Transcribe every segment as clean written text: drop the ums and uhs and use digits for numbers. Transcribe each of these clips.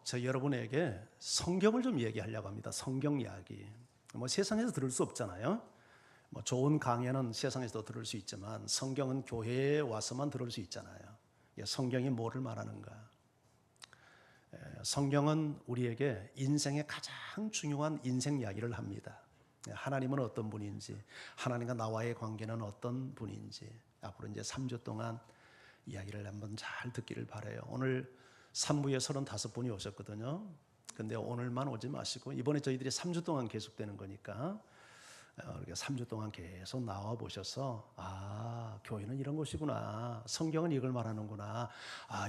저 여러분에게 성경을 좀 얘기하려고 합니다. 성경 이야기. 세상에서 들을 수 없잖아요. 좋은 강연은 세상에서도 들을 수 있지만 성경은 교회에 와서만 들을 수 있잖아요. 성경이 뭐를 말하는가? 성경은 우리에게 인생의 가장 중요한 인생 이야기를 합니다. 하나님은 어떤 분인지, 하나님과 나와의 관계는 어떤 분인지, 앞으로 이제 3주 동안 이야기를 한번 잘 듣기를 바라요. 오늘 3부에 35분이 오셨거든요. 근데 오늘만 오지 마시고 이번에 저희들이 3주 동안 계속되는 거니까 우리가 3주 동안 계속 나와 보셔서 교회는 이런 곳이구나, 성경은 이걸 말하는구나,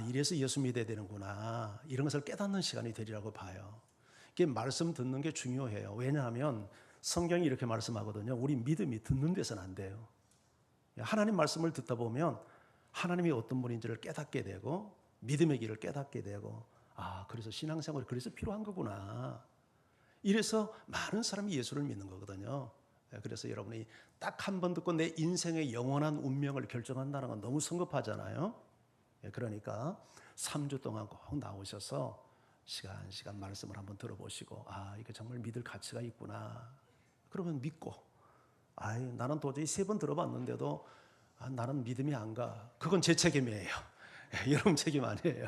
이래서 예수 믿어야 되는구나, 이런 것을 깨닫는 시간이 되리라고 봐요. 이게 말씀 듣는 게 중요해요. 왜냐하면 성경이 이렇게 말씀하거든요. 우리 믿음이 듣는 데서는 안 돼요. 하나님 말씀을 듣다 보면 하나님이 어떤 분인지를 깨닫게 되고 믿음의 길을 깨닫게 되고 그래서 신앙생활이 그래서 필요한 거구나. 이래서 많은 사람이 예수를 믿는 거거든요. 그래서 여러분이 딱 한 번 듣고 내 인생의 영원한 운명을 결정한다는 건 너무 성급하잖아요. 그러니까 3주 동안 꼭 나오셔서 시간 말씀을 한번 들어보시고 이게 정말 믿을 가치가 있구나. 그러면 믿고 나는 도저히 3번 들어봤는데도 나는 믿음이 안 가. 그건 제 책임이에요. 여러분 책임 아니에요.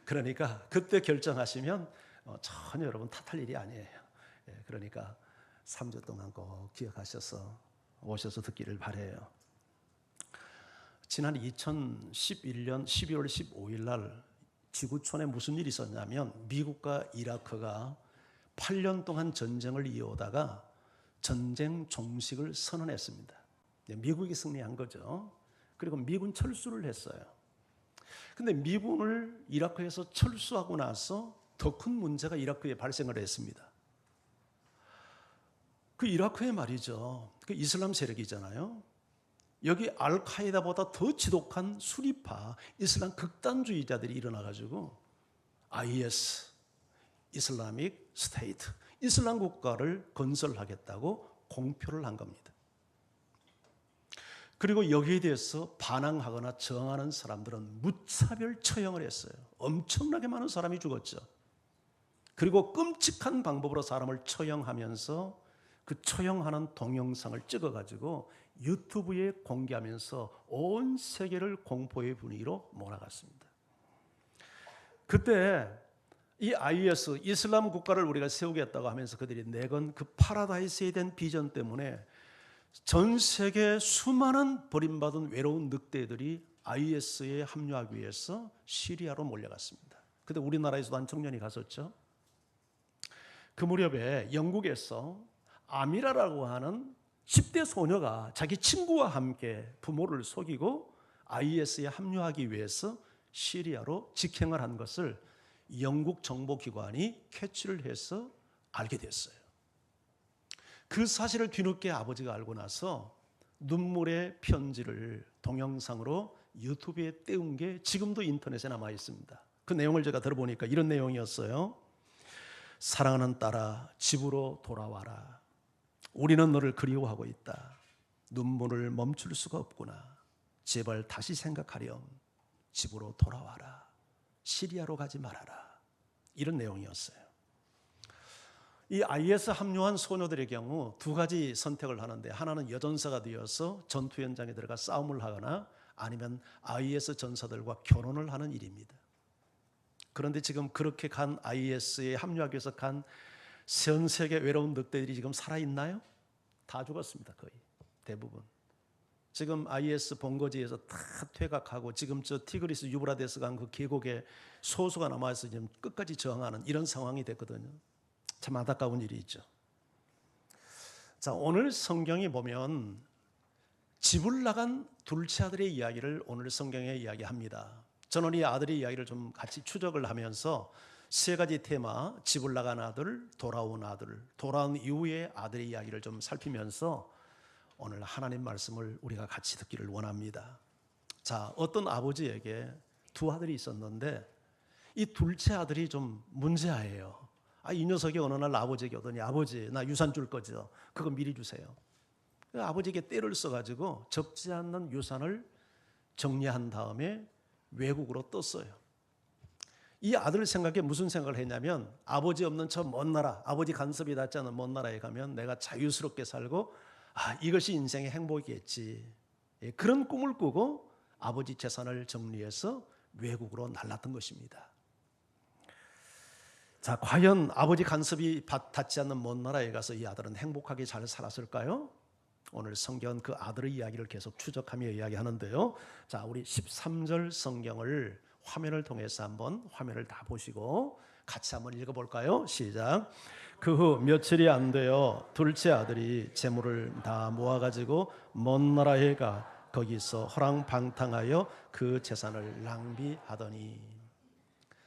그러니까 그때 결정하시면 전혀 여러분 탓할 일이 아니에요. 그러니까 3주 동안 꼭 기억하셔서 오셔서 듣기를 바라요. 지난 2011년 12월 15일 날 지구촌에 무슨 일이 있었냐면 미국과 이라크가 8년 동안 전쟁을 이어오다가 전쟁 종식을 선언했습니다. 미국이 승리한 거죠. 그리고 미군 철수를 했어요. 근데 미군을 이라크에서 철수하고 나서 더 큰 문제가 이라크에 발생을 했습니다. 그 이라크에 말이죠, 그 이슬람 세력이잖아요. 여기 알카에다보다 더 지독한 순위파 이슬람 극단주의자들이 일어나가지고 IS, 이슬라믹 스테이트, 이슬람 국가를 건설하겠다고 공표를 한 겁니다. 그리고 여기에 대해서 반항하거나 저항하는 사람들은 무차별 처형을 했어요. 엄청나게 많은 사람이 죽었죠. 그리고 끔찍한 방법으로 사람을 처형하면서 그 처형하는 동영상을 찍어가지고 유튜브에 공개하면서 온 세계를 공포의 분위기로 몰아갔습니다. 그때 이 IS, 이슬람 국가를 우리가 세우겠다고 하면서 그들이 내건 그 파라다이스에 대한 비전 때문에 전 세계 수많은 버림받은 외로운 늑대들이 IS에 합류하기 위해서 시리아로 몰려갔습니다. 그때 우리나라에서도 한 청년이 갔었죠. 그 무렵에 영국에서 아미라라고 하는 10대 소녀가 자기 친구와 함께 부모를 속이고 IS에 합류하기 위해서 시리아로 직행을 한 것을 영국 정보기관이 캐치를 해서 알게 됐어요. 그 사실을 뒤늦게 아버지가 알고 나서 눈물의 편지를 동영상으로 유튜브에 띄운 게 지금도 인터넷에 남아 있습니다. 그 내용을 제가 들어보니까 이런 내용이었어요. 사랑하는 딸아, 집으로 돌아와라. 우리는 너를 그리워하고 있다. 눈물을 멈출 수가 없구나. 제발 다시 생각하렴. 집으로 돌아와라. 시리아로 가지 말아라. 이런 내용이었어요. 이 IS 합류한 소녀들의 경우 두 가지 선택을 하는데, 하나는 여전사가 되어서 전투 현장에 들어가 싸움을 하거나 아니면 IS 전사들과 결혼을 하는 일입니다. 그런데 지금 그렇게 간 IS에 합류하기 위해서 간 전 세계 외로운 늑대들이 지금 살아있나요? 다 죽었습니다. 거의 대부분. 지금 IS 본거지에서 다 퇴각하고 지금 저 티그리스 유브라데스 강 그 계곡에 소수가 남아서 지금 끝까지 저항하는 이런 상황이 됐거든요. 참 안타까운 일이 있죠. 자, 오늘 성경이 보면 집을 나간 둘째 아들의 이야기를 오늘 성경에 이야기합니다. 저는 이 아들의 이야기를 좀 같이 추적을 하면서 세 가지 테마, 집을 나간 아들, 돌아온 아들, 돌아온 이후의 아들의 이야기를 좀 살피면서 오늘 하나님 말씀을 우리가 같이 듣기를 원합니다. 자, 어떤 아버지에게 두 아들이 있었는데 이 둘째 아들이 좀 문제아예요. 이 녀석이 어느 날 아버지에게 오더니 아버지 나 유산 줄 거죠. 그거 미리 주세요. 아버지에게 때를 써가지고 적지 않는 유산을 정리한 다음에 외국으로 떴어요. 이 아들 생각에 무슨 생각을 했냐면 아버지 없는 저 먼 나라, 아버지 간섭이 닿지 않는 먼 나라에 가면 내가 자유스럽게 살고 이것이 인생의 행복이겠지. 예, 그런 꿈을 꾸고 아버지 재산을 정리해서 외국으로 날랐던 것입니다. 자, 과연 아버지 간섭이 닿지 않는 먼 나라에 가서 이 아들은 행복하게 잘 살았을까요? 오늘 성경은 그 아들의 이야기를 계속 추적하며 이야기하는데요. 자, 우리 13절 성경을 화면을 통해서 한번 화면을 다 보시고 같이 한번 읽어볼까요? 시작. 그 후 며칠이 안 되어 둘째 아들이 재물을 다 모아가지고 먼 나라에 가 거기서 허랑방탕하여 그 재산을 낭비하더니.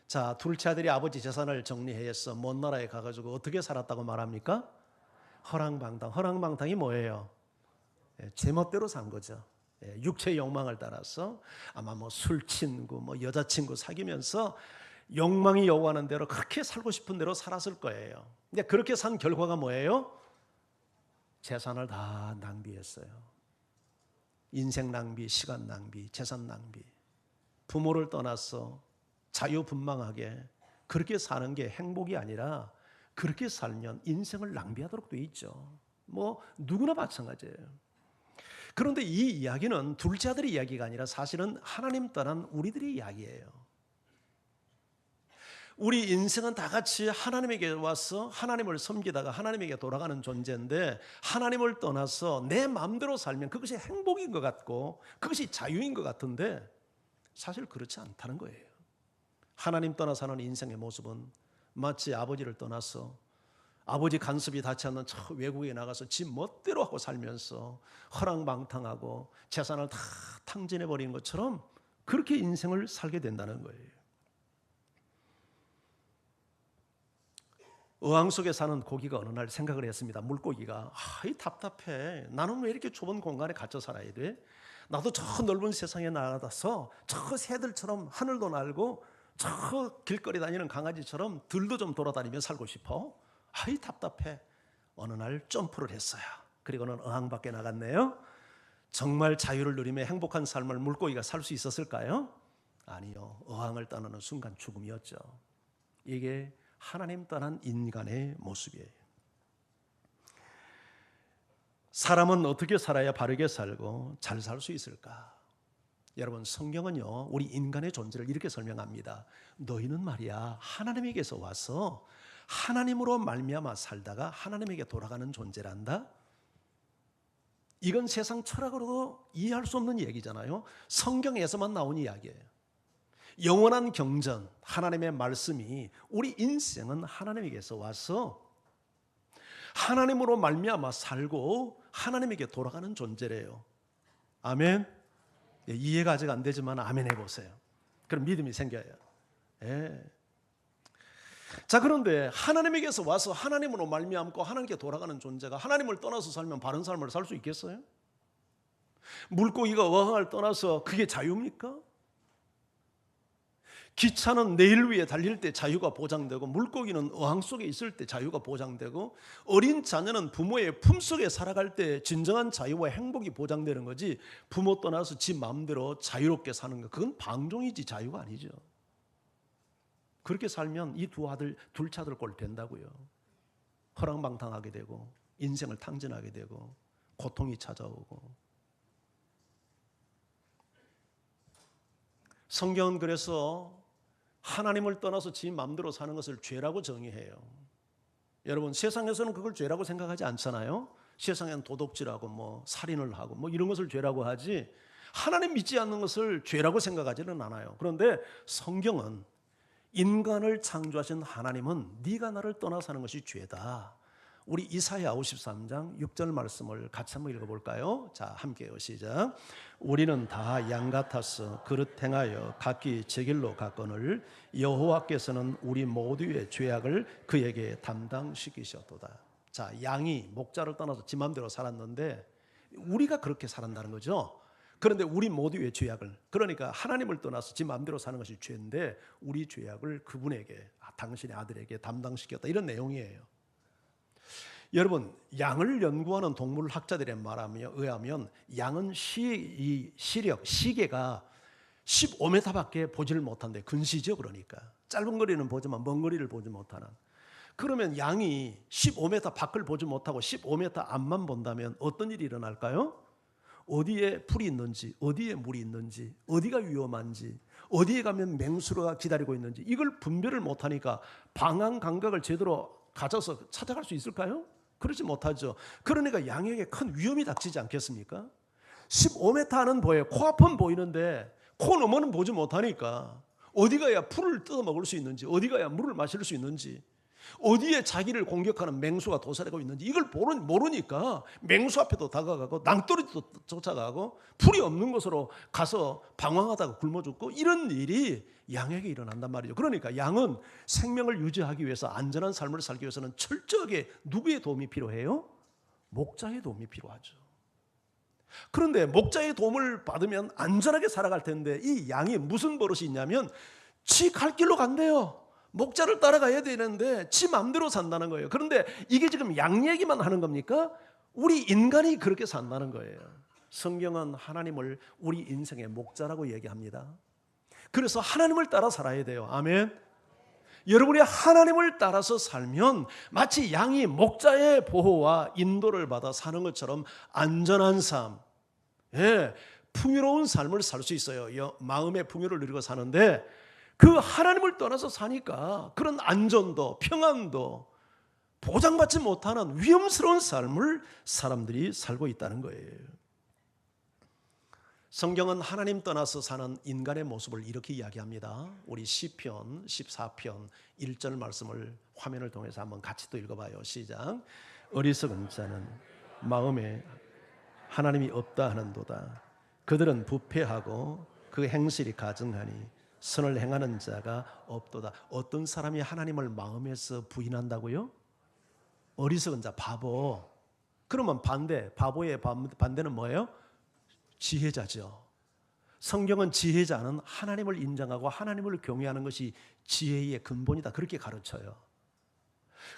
자, 둘째 아들이 아버지 재산을 정리해서 먼 나라에 가가지고 어떻게 살았다고 말합니까? 허랑방탕. 허랑방탕이 뭐예요? 제멋대로 산 거죠. 육체의 욕망을 따라서 아마 뭐 술친구, 뭐 여자친구 사귀면서 욕망이 요구하는 대로 그렇게 살고 싶은 대로 살았을 거예요. 근데 그렇게 산 결과가 뭐예요? 재산을 다 낭비했어요. 인생 낭비, 시간 낭비, 재산 낭비. 부모를 떠나서 자유분방하게 그렇게 사는 게 행복이 아니라 그렇게 살면 인생을 낭비하도록 돼 있죠. 뭐 누구나 마찬가지예요. 그런데 이 이야기는 둘째 아들의 이야기가 아니라 사실은 하나님 떠난 우리들의 이야기예요. 우리 인생은 다 같이 하나님에게 와서 하나님을 섬기다가 하나님에게 돌아가는 존재인데 하나님을 떠나서 내 마음대로 살면 그것이 행복인 것 같고 그것이 자유인 것 같은데 사실 그렇지 않다는 거예요. 하나님 떠나 사는 인생의 모습은 마치 아버지를 떠나서 아버지 간섭이 닿지 않는 저 외국에 나가서 지 멋대로 하고 살면서 허랑방탕하고 재산을 다 탕진해버리는 것처럼 그렇게 인생을 살게 된다는 거예요. 어항 속에 사는 고기가 어느 날 생각을 했습니다. 물고기가 이 답답해. 나는 왜 이렇게 좁은 공간에 갇혀 살아야 돼? 나도 저 넓은 세상에 나가서 저 새들처럼 하늘도 날고 저 길거리 다니는 강아지처럼 들도 좀 돌아다니며 살고 싶어. 이 답답해. 어느 날 점프를 했어요. 그리고는 어항 밖에 나갔네요. 정말 자유를 누리며 행복한 삶을 물고기가 살 수 있었을까요? 아니요. 어항을 떠나는 순간 죽음이었죠. 이게 하나님 떠난 인간의 모습이에요. 사람은 어떻게 살아야 바르게 살고 잘 살 수 있을까? 여러분, 성경은요 우리 인간의 존재를 이렇게 설명합니다. 너희는 말이야 하나님에게서 와서 하나님으로 말미암아 살다가 하나님에게 돌아가는 존재란다. 이건 세상 철학으로도 이해할 수 없는 얘기잖아요. 성경에서만 나온 이야기예요. 영원한 경전, 하나님의 말씀이 우리 인생은 하나님에게서 와서 하나님으로 말미암아 살고 하나님에게 돌아가는 존재래요. 아멘. 이해가 아직 안 되지만 아멘 해보세요. 그럼 믿음이 생겨요. 예. 자, 그런데 하나님에게서 와서 하나님으로 말미암고 하나님께 돌아가는 존재가 하나님을 떠나서 살면 바른 삶을 살 수 있겠어요? 물고기가 어항을 떠나서 그게 자유입니까? 기차는 내일 위에 달릴 때 자유가 보장되고 물고기는 어항 속에 있을 때 자유가 보장되고 어린 자녀는 부모의 품속에 살아갈 때 진정한 자유와 행복이 보장되는 거지 부모 떠나서 지 마음대로 자유롭게 사는 거 그건 방종이지 자유가 아니죠. 그렇게 살면 이 둘째 아들 꼴 된다고요. 허랑방탕하게 되고 인생을 탕진하게 되고 고통이 찾아오고. 성경은 그래서 하나님을 떠나서 지 마음대로 사는 것을 죄라고 정의해요. 여러분, 세상에서는 그걸 죄라고 생각하지 않잖아요. 세상에는 도둑질하고 뭐 살인을 하고 뭐 이런 것을 죄라고 하지 하나님 믿지 않는 것을 죄라고 생각하지는 않아요. 그런데 성경은 인간을 창조하신 하나님은 네가 나를 떠나 사는 것이 죄다. 우리 이사야 53장 6절 말씀을 같이 한번 읽어볼까요? 자, 함께요. 시작. 우리는 다 양 같아서 그릇 행하여 각기 제 길로 갔거늘 여호와께서는 우리 모두의 죄악을 그에게 담당시키셨도다. 자, 양이 목자를 떠나서 지 맘대로 살았는데 우리가 그렇게 살았다는 거죠. 그런데 우리 모두의 죄악을, 그러니까 하나님을 떠나서 지 마음대로 사는 것이 죄인데 우리 죄악을 그분에게, 당신의 아들에게 담당시켰다, 이런 내용이에요. 여러분, 양을 연구하는 동물학자들의 말에 의하면 양은 시계가 15m밖에 보지를 못한대. 근시죠. 그러니까 짧은 거리는 보지만 먼 거리를 보지 못하는. 그러면 양이 15m 밖을 보지 못하고 15m 앞만 본다면 어떤 일이 일어날까요? 어디에 풀이 있는지, 어디에 물이 있는지, 어디가 위험한지, 어디에 가면 맹수가 기다리고 있는지 이걸 분별을 못하니까 방향 감각을 제대로 가져서 찾아갈 수 있을까요? 그러지 못하죠. 그러니까 양에게 큰 위험이 닥치지 않겠습니까? 15m는 보여요. 코앞은 보이는데 코 너머는 보지 못하니까 어디 가야 풀을 뜯어 먹을 수 있는지, 어디 가야 물을 마실 수 있는지, 어디에 자기를 공격하는 맹수가 도사리고 있는지 이걸 모르니까 맹수 앞에도 다가가고 낭떠러지도 쫓아가고 풀이 없는 곳으로 가서 방황하다가 굶어 죽고 이런 일이 양에게 일어난단 말이죠. 그러니까 양은 생명을 유지하기 위해서 안전한 삶을 살기 위해서는 철저하게 누구의 도움이 필요해요? 목자의 도움이 필요하죠. 그런데 목자의 도움을 받으면 안전하게 살아갈 텐데 이 양이 무슨 버릇이 있냐면 지 갈 길로 간대요. 목자를 따라가야 되는데 지 마음대로 산다는 거예요. 그런데 이게 지금 양 얘기만 하는 겁니까? 우리 인간이 그렇게 산다는 거예요. 성경은 하나님을 우리 인생의 목자라고 얘기합니다. 그래서 하나님을 따라 살아야 돼요. 아멘. 여러분이 하나님을 따라서 살면 마치 양이 목자의 보호와 인도를 받아 사는 것처럼 안전한 삶, 풍요로운 삶을 살 수 있어요. 마음의 풍요를 누리고 사는데 그 하나님을 떠나서 사니까 그런 안전도 평안도 보장받지 못하는 위험스러운 삶을 사람들이 살고 있다는 거예요. 성경은 하나님 떠나서 사는 인간의 모습을 이렇게 이야기합니다. 우리 시편 14편 1절 말씀을 화면을 통해서 한번 같이 또 읽어봐요. 시작. 어리석은 자는 마음에 하나님이 없다 하는도다. 그들은 부패하고 그 행실이 가증하니 선을 행하는 자가 없도다. 어떤 사람이 하나님을 마음에서 부인한다고요? 어리석은 자, 바보. 그러면 바보의 반대는 뭐예요? 지혜자죠. 성경은 지혜자는 하나님을 인정하고 하나님을 경외하는 것이 지혜의 근본이다. 그렇게 가르쳐요.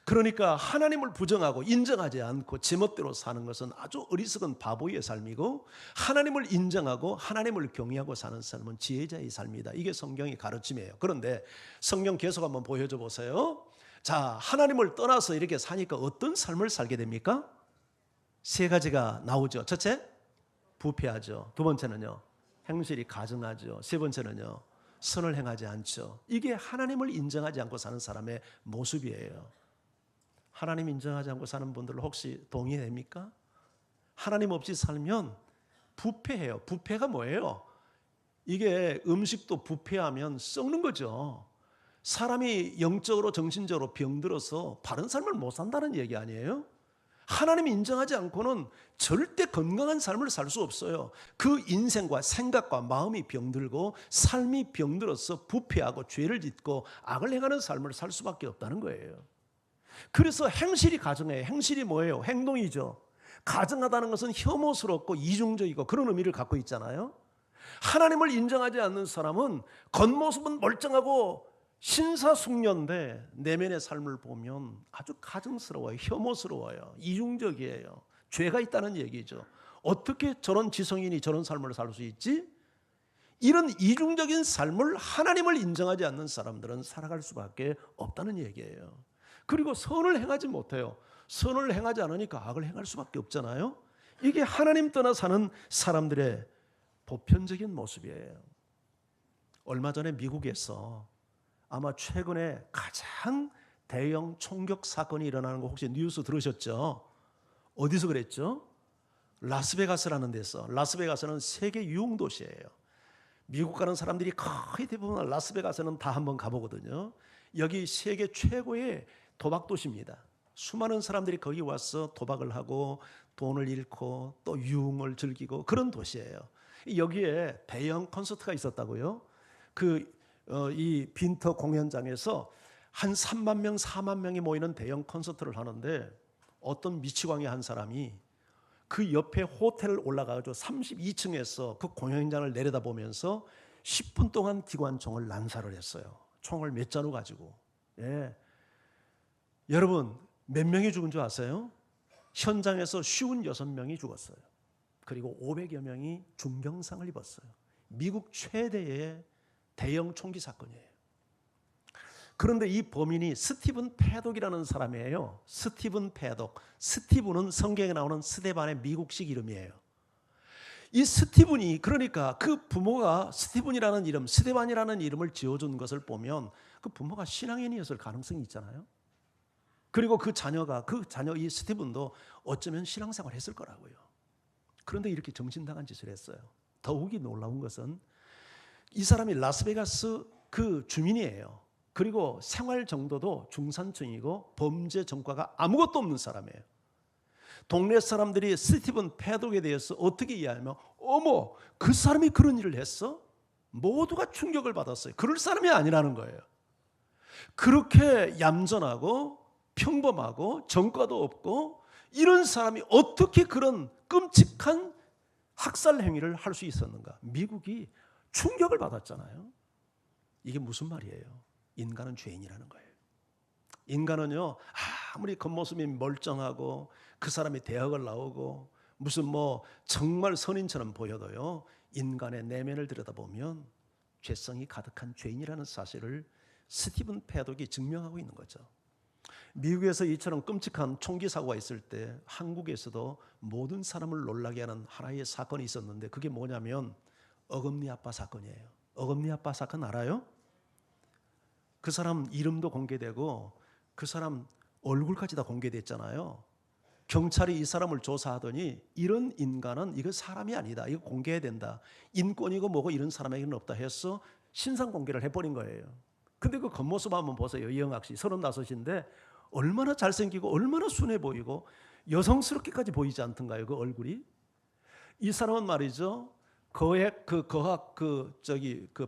그러니까 하나님을 부정하고 인정하지 않고 제멋대로 사는 것은 아주 어리석은 바보의 삶이고 하나님을 인정하고 하나님을 경외하고 사는 삶은 지혜자의 삶이다. 이게 성경의 가르침이에요. 그런데 성경 계속 한번 보여줘 보세요. 자, 하나님을 떠나서 이렇게 사니까 어떤 삶을 살게 됩니까? 세 가지가 나오죠. 첫째, 부패하죠. 두 번째는요, 행실이 가증하죠. 세 번째는요, 선을 행하지 않죠. 이게 하나님을 인정하지 않고 사는 사람의 모습이에요. 하나님 인정하지 않고 사는 분들 혹시 동의됩니까? 하나님 없이 살면 부패해요. 부패가 뭐예요? 이게 음식도 부패하면 썩는 거죠. 사람이 영적으로 정신적으로 병들어서 바른 삶을 못 산다는 얘기 아니에요? 하나님 인정하지 않고는 절대 건강한 삶을 살 수 없어요. 그 인생과 생각과 마음이 병들고 삶이 병들어서 부패하고 죄를 짓고 악을 행하는 삶을 살 수밖에 없다는 거예요. 그래서 행실이 가증해요. 행실이 뭐예요? 행동이죠. 가증하다는 것은 혐오스럽고 이중적이고 그런 의미를 갖고 있잖아요. 하나님을 인정하지 않는 사람은 겉모습은 멀쩡하고 신사숙녀인데 내면의 삶을 보면 아주 가증스러워요. 혐오스러워요. 이중적이에요. 죄가 있다는 얘기죠. 어떻게 저런 지성인이 저런 삶을 살 수 있지? 이런 이중적인 삶을 하나님을 인정하지 않는 사람들은 살아갈 수밖에 없다는 얘기예요. 그리고 선을 행하지 못해요. 선을 행하지 않으니까 악을 행할 수밖에 없잖아요. 이게 하나님 떠나 사는 사람들의 보편적인 모습이에요. 얼마 전에 미국에서 아마 최근에 가장 대형 총격 사건이 일어나는 거 혹시 뉴스 들으셨죠? 어디서 그랬죠? 라스베가스라는 데서. 라스베가스는 세계 유흥 도시예요. 미국 가는 사람들이 거의 대부분 라스베가스는 다 한번 가보거든요. 여기 세계 최고의 도박 도시입니다. 수많은 사람들이 거기 와서 도박을 하고 돈을 잃고 또 유흥을 즐기고 그런 도시예요. 여기에 대형 콘서트가 있었다고요. 이 빈터 공연장에서 한 3만 명, 4만 명이 모이는 대형 콘서트를 하는데 어떤 미치광이 한 사람이 그 옆에 호텔을 올라가서 32층에서 그 공연장을 내려다보면서 10분 동안 기관총을 난사를 했어요. 총을 몇 자루 가지고. 예. 여러분 몇 명이 죽은 줄 아세요? 현장에서 56명이 죽었어요. 그리고 500여 명이 중경상을 입었어요. 미국 최대의 대형 총기 사건이에요. 그런데 이 범인이 스티븐 패독이라는 사람이에요. 스티븐 패독. 스티븐은 성경에 나오는 스데반의 미국식 이름이에요. 이 스티븐이, 그러니까 그 부모가 스티븐이라는 이름, 스데반이라는 이름을 지어준 것을 보면 그 부모가 신앙인이었을 가능성이 있잖아요. 그리고 그 자녀 이 스티븐도 어쩌면 신앙생활을 했을 거라고요. 그런데 이렇게 정신당한 짓을 했어요. 더욱이 놀라운 것은 이 사람이 라스베가스 그 주민이에요. 그리고 생활 정도도 중산층이고 범죄 전과가 아무것도 없는 사람이에요. 동네 사람들이 스티븐 패독에 대해서 어떻게 이해하냐면, 어머, 그 사람이 그런 일을 했어? 모두가 충격을 받았어요. 그럴 사람이 아니라는 거예요. 그렇게 얌전하고 평범하고 전과도 없고 이런 사람이 어떻게 그런 끔찍한 학살 행위를 할 수 있었는가? 미국이 충격을 받았잖아요. 이게 무슨 말이에요? 인간은 죄인이라는 거예요. 인간은요, 아무리 겉모습이 멀쩡하고 그 사람이 대학을 나오고 무슨 정말 선인처럼 보여도요, 인간의 내면을 들여다보면 죄성이 가득한 죄인이라는 사실을 스티븐 패독이 증명하고 있는 거죠. 미국에서 이처럼 끔찍한 총기 사고가 있을 때 한국에서도 모든 사람을 놀라게 하는 하나의 사건이 있었는데, 그게 뭐냐면 어금니 아빠 사건이에요. 어금니 아빠 사건 알아요? 그 사람 이름도 공개되고 그 사람 얼굴까지 다 공개됐잖아요. 경찰이 이 사람을 조사하더니 이런 인간은 이거 사람이 아니다. 이거 공개해야 된다. 인권이고 뭐고 이런 사람에게는 없다 해서 신상 공개를 해버린 거예요. 근데 그 겉모습 한번 보세요. 이영학 씨 35인데 얼마나 잘생기고 얼마나 순해 보이고 여성스럽게까지 보이지 않던가요? 그 얼굴이. 이 사람은 말이죠.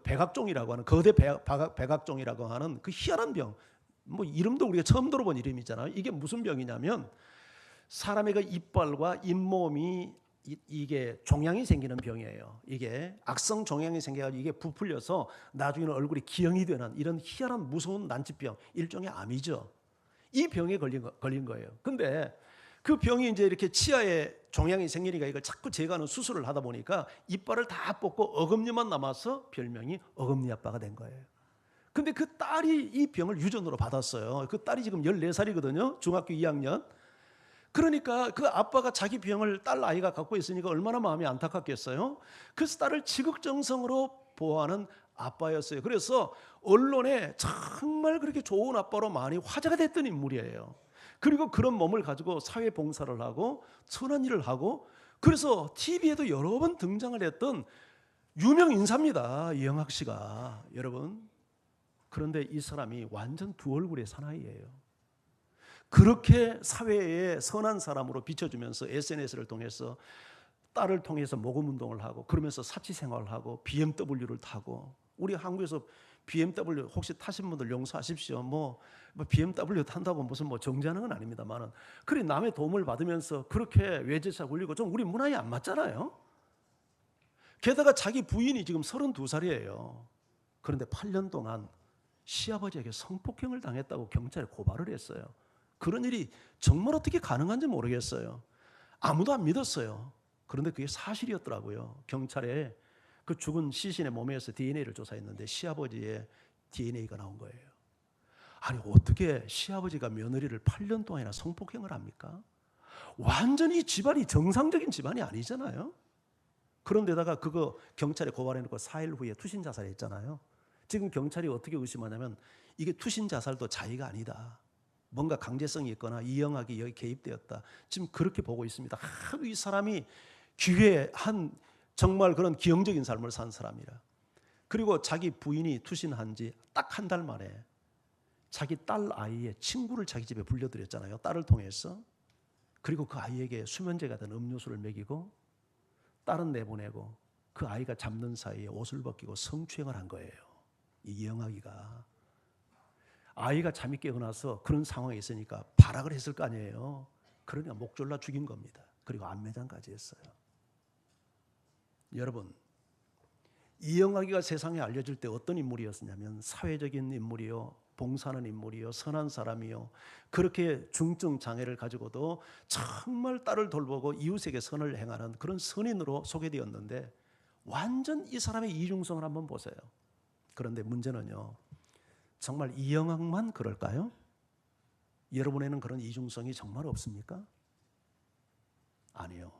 백악종이라고 하는 거대 백악종이라고 하는 그 희한한 병. 이름도 우리가 처음 들어본 이름이잖아요. 이게 무슨 병이냐면 사람의 그 이빨과 잇몸이 이게 종양이 생기는 병이에요. 이게 악성 종양이 생겨가지고 이게 부풀려서 나중에는 얼굴이 기형이 되는 이런 희한한 무서운 난치병, 일종의 암이죠. 이 병에 걸린 거예요. 근데 그 병이 이제 이렇게 치아에 종양이 생기니까 이걸 자꾸 제거하는 수술을 하다 보니까 이빨을 다 뽑고 어금니만 남아서 별명이 어금니 아빠가 된 거예요. 근데 그 딸이 이 병을 유전으로 받았어요. 그 딸이 지금 14살이거든요. 중학교 2학년. 그러니까 그 아빠가 자기 병을 딸 아이가 갖고 있으니까 얼마나 마음이 안타깝겠어요. 그래서 딸을 지극정성으로 보호하는 아빠였어요. 그래서 언론에 정말 그렇게 좋은 아빠로 많이 화제가 됐던 인물이에요. 그리고 그런 몸을 가지고 사회 봉사를 하고 선한 일을 하고, 그래서 TV에도 여러 번 등장을 했던 유명 인사입니다. 이영학 씨가. 여러분, 그런데 이 사람이 완전 두 얼굴의 사나이예요. 그렇게 사회에 선한 사람으로 비춰주면서 SNS를 통해서 딸을 통해서 모금 운동을 하고 그러면서 사치 생활을 하고 BMW를 타고, 우리 한국에서 BMW 혹시 타신 분들 용서하십시오. BMW 탄다고 무슨 정지하는 건 아닙니다만은, 그래 남의 도움을 받으면서 그렇게 외제차 굴리고 좀 우리 문화에 안 맞잖아요. 게다가 자기 부인이 지금 32살이에요. 그런데 8년 동안 시아버지에게 성폭행을 당했다고 경찰에 고발을 했어요. 그런 일이 정말 어떻게 가능한지 모르겠어요. 아무도 안 믿었어요. 그런데 그게 사실이었더라고요. 경찰에 그 죽은 시신의 몸에서 DNA를 조사했는데 시아버지의 DNA가 나온 거예요. 아니 어떻게 시아버지가 며느리를 8년 동안이나 성폭행을 합니까? 완전히 집안이 정상적인 집안이 아니잖아요. 그런데다가 그거 경찰에 고발해놓고 4일 후에 투신 자살했잖아요. 지금 경찰이 어떻게 의심하냐면 이게 투신 자살도 자의가 아니다. 뭔가 강제성이 있거나 이영학이 여기 개입되었다. 지금 그렇게 보고 있습니다. 이 사람이 기회한 정말 그런 기형적인 삶을 산 사람이라. 그리고 자기 부인이 투신한 지 딱 한 달 만에 자기 딸 아이의 친구를 자기 집에 불려들였잖아요. 딸을 통해서. 그리고 그 아이에게 수면제가 된 음료수를 먹이고 딸은 내보내고 그 아이가 잠든 사이에 옷을 벗기고 성추행을 한 거예요. 이 영학이가. 아이가 잠이 깨어나서 그런 상황에 있으니까 발악을 했을 거 아니에요. 그러니까 목 졸라 죽인 겁니다. 그리고 암매장까지 했어요. 여러분, 이영학이가 세상에 알려질 때 어떤 인물이었냐면 사회적인 인물이요, 봉사하는 인물이요, 선한 사람이요, 그렇게 중증 장애를 가지고도 정말 딸을 돌보고 이웃에게 선을 행하는 그런 선인으로 소개되었는데 완전 이 사람의 이중성을 한번 보세요. 그런데 문제는요, 정말 이영학만 그럴까요? 여러분에는 그런 이중성이 정말 없습니까? 아니요.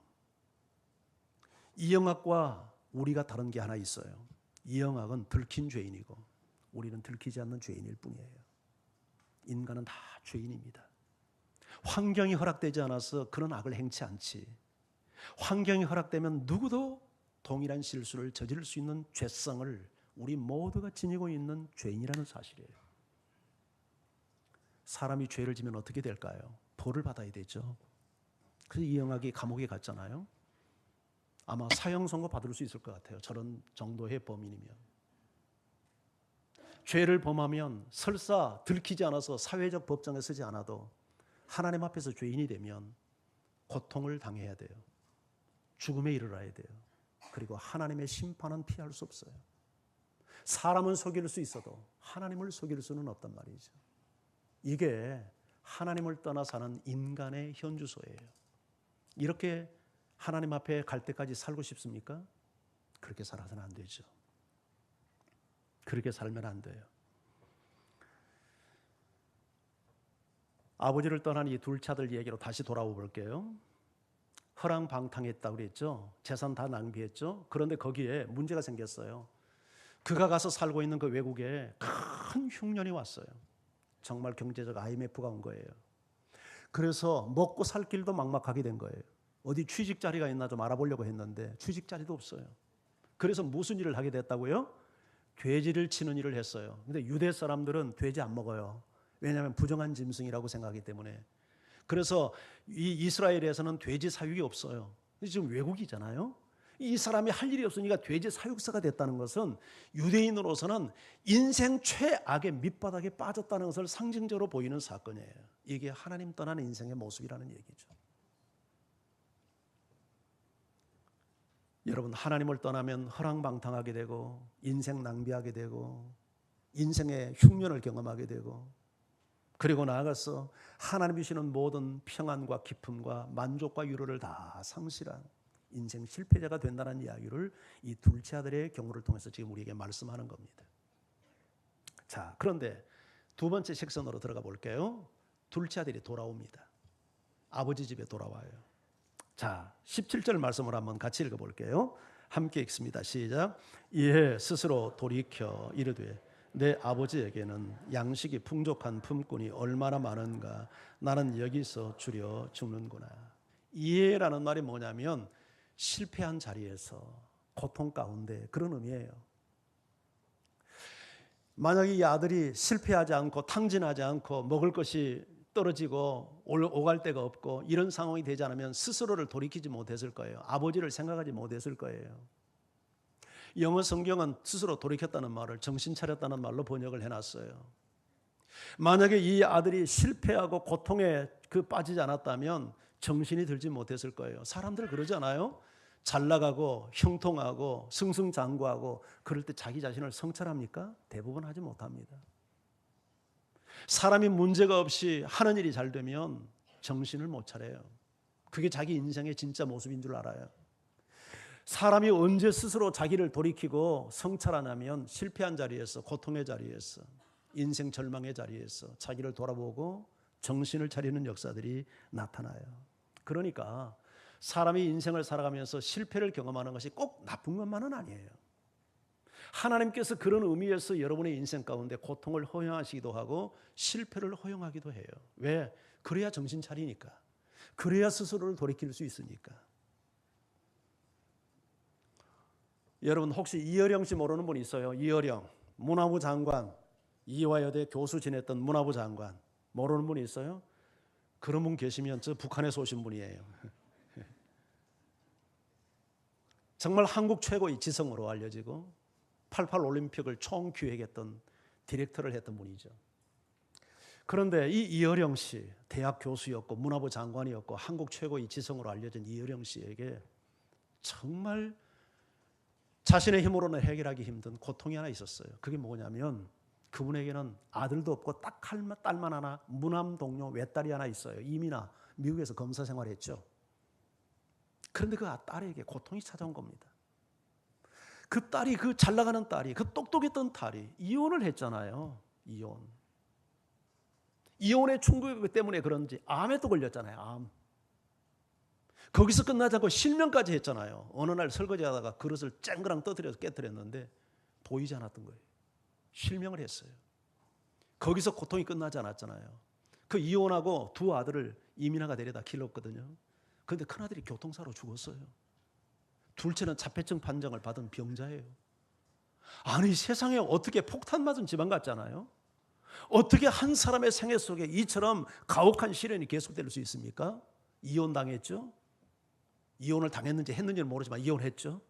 이영학과 우리가 다른 게 하나 있어요. 이영학은 들킨 죄인이고 우리는 들키지 않는 죄인일 뿐이에요. 인간은 다 죄인입니다. 환경이 허락되지 않아서 그런 악을 행치 않지. 환경이 허락되면 누구도 동일한 실수를 저지를 수 있는 죄성을 우리 모두가 지니고 있는 죄인이라는 사실이에요. 사람이 죄를 지면 어떻게 될까요? 벌을 받아야 되죠. 그래서 이영학이 감옥에 갔잖아요. 아마 사형 선고 받을 수 있을 것 같아요. 저런 정도의 범인이면. 죄를 범하면 설사 들키지 않아서 사회적 법정에 서지 않아도 하나님 앞에서 죄인이 되면 고통을 당해야 돼요. 죽음에 이르러야 돼요. 그리고 하나님의 심판은 피할 수 없어요. 사람은 속일 수 있어도 하나님을 속일 수는 없단 말이죠. 이게 하나님을 떠나 사는 인간의 현주소예요. 이렇게 하나님 앞에 갈 때까지 살고 싶습니까? 그렇게 살아서는 안 되죠. 그렇게 살면 안 돼요. 아버지를 떠난 이 둘째 아들 얘기로 다시 돌아와 볼게요. 허랑방탕했다고 그랬죠. 재산 다 낭비했죠. 그런데 거기에 문제가 생겼어요. 그가 가서 살고 있는 그 외국에 큰 흉년이 왔어요. 정말 경제적 IMF가 온 거예요. 그래서 먹고 살 길도 막막하게 된 거예요. 어디 취직 자리가 있나 좀 알아보려고 했는데 취직 자리도 없어요. 그래서 무슨 일을 하게 됐다고요? 돼지를 치는 일을 했어요. 근데 유대 사람들은 돼지 안 먹어요. 왜냐하면 부정한 짐승이라고 생각하기 때문에. 그래서 이 이스라엘에서는 돼지 사육이 없어요. 지금 외국이잖아요. 이 사람이 할 일이 없으니까 돼지 사육사가 됐다는 것은 유대인으로서는 인생 최악의 밑바닥에 빠졌다는 것을 상징적으로 보이는 사건이에요. 이게 하나님 떠난 인생의 모습이라는 얘기죠. 여러분, 하나님을 떠나면 허랑방탕하게 되고 인생 낭비하게 되고 인생의 흉년을 경험하게 되고 그리고 나아가서 하나님 주시는 모든 평안과 기쁨과 만족과 위로를 다 상실한 인생 실패자가 된다는 이야기를 이 둘째 아들의 경우를 통해서 지금 우리에게 말씀하는 겁니다. 자, 그런데 두 번째 섹션으로 들어가 볼게요. 둘째 아들이 돌아옵니다. 아버지 집에 돌아와요. 자, 17절 말씀을 한번 같이 읽어볼게요. 함께 읽습니다. 시작. 이에 스스로 돌이켜 이르되 내 아버지에게는 양식이 풍족한 품꾼이 얼마나 많은가. 나는 여기서 줄여 죽는구나. 이해라는 말이 뭐냐면 실패한 자리에서 고통 가운데 그런 의미예요. 만약에 이 아들이 실패하지 않고 탕진하지 않고 먹을 것이 떨어지고 오갈 데가 없고 이런 상황이 되지 않으면 스스로를 돌이키지 못했을 거예요. 아버지를 생각하지 못했을 거예요. 영어 성경은 스스로 돌이켰다는 말을 정신 차렸다는 말로 번역을 해놨어요. 만약에 이 아들이 실패하고 고통에 빠지지 않았다면 정신이 들지 못했을 거예요. 사람들 그러잖아요. 잘 나가고 형통하고 승승장구하고 그럴 때 자기 자신을 성찰합니까? 대부분 하지 못합니다. 사람이 문제가 없이 하는 일이 잘 되면 정신을 못 차려요. 그게 자기 인생의 진짜 모습인 줄 알아요. 사람이 언제 스스로 자기를 돌이키고 성찰하냐면 실패한 자리에서, 고통의 자리에서, 인생 절망의 자리에서 자기를 돌아보고 정신을 차리는 역사들이 나타나요. 그러니까 사람이 인생을 살아가면서 실패를 경험하는 것이 꼭 나쁜 것만은 아니에요. 하나님께서 그런 의미에서 여러분의 인생 가운데 고통을 허용하시기도 하고 실패를 허용하기도 해요. 왜? 그래야 정신 차리니까. 그래야 스스로를 돌이킬 수 있으니까. 여러분 혹시 이어령 씨 모르는 분 있어요? 이어령 문화부 장관, 이화여대 교수 지냈던 문화부 장관 모르는 분 있어요? 그런 분 계시면 저 북한에서 오신 분이에요. 정말 한국 최고의 지성으로 알려지고 88 올림픽을 총기획했던 디렉터를 했던 분이죠. 그런데 이 이어령 씨, 대학 교수였고 문화부 장관이었고 한국 최고의 지성으로 알려진 이어령 씨에게 정말 자신의 힘으로는 해결하기 힘든 고통이 하나 있었어요. 그게 뭐냐면 그분에게는 아들도 없고 딱 딸만 하나, 무남 동료 외딸이 하나 있어요. 이민아 미국에서 검사 생활했죠. 그런데 그 딸에게 고통이 찾아온 겁니다. 그 딸이, 그 잘 나가는 딸이, 그 똑똑했던 딸이 이혼을 했잖아요. 이혼의 충격 때문에 그런지 암에 또 걸렸잖아요. 암. 거기서 끝나지 않고 실명까지 했잖아요. 어느 날 설거지하다가 그릇을 쨍그랑 떠들여서 깨뜨렸는데 보이지 않았던 거예요. 실명을 했어요. 거기서 고통이 끝나지 않았잖아요. 그 이혼하고 두 아들을 이민아가 데려다 길렀거든요. 그런데 큰아들이 교통사로 죽었어요. 둘째는 자폐증 판정을 받은 병자예요. 아니, 세상에 어떻게 폭탄 맞은 집안 같잖아요. 어떻게 한 사람의 생애 속에 이처럼 가혹한 시련이 계속될 수 있습니까? 이혼당했죠. 이혼을 당했는지 했는지는 모르지만 이혼했죠.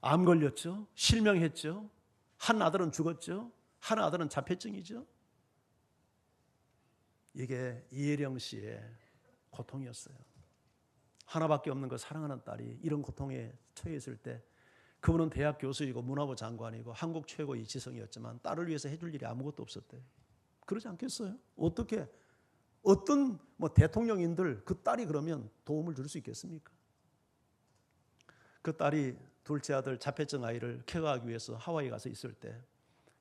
암 걸렸죠. 실명했죠. 한 아들은 죽었죠. 한 아들은 자폐증이죠. 이게 이혜령 씨의 고통이었어요. 하나밖에 없는 그 사랑하는 딸이 이런 고통에 처해 있을 때 그분은 대학 교수이고 문화부 장관이고 한국 최고의 지성이었지만 딸을 위해서 해줄 일이 아무것도 없었대요. 그러지 않겠어요? 어떻게 어떤 대통령인들 그 딸이 그러면 도움을 줄 수 있겠습니까? 그 딸이 둘째 아들 자폐증 아이를 케어하기 위해서 하와이 가서 있을 때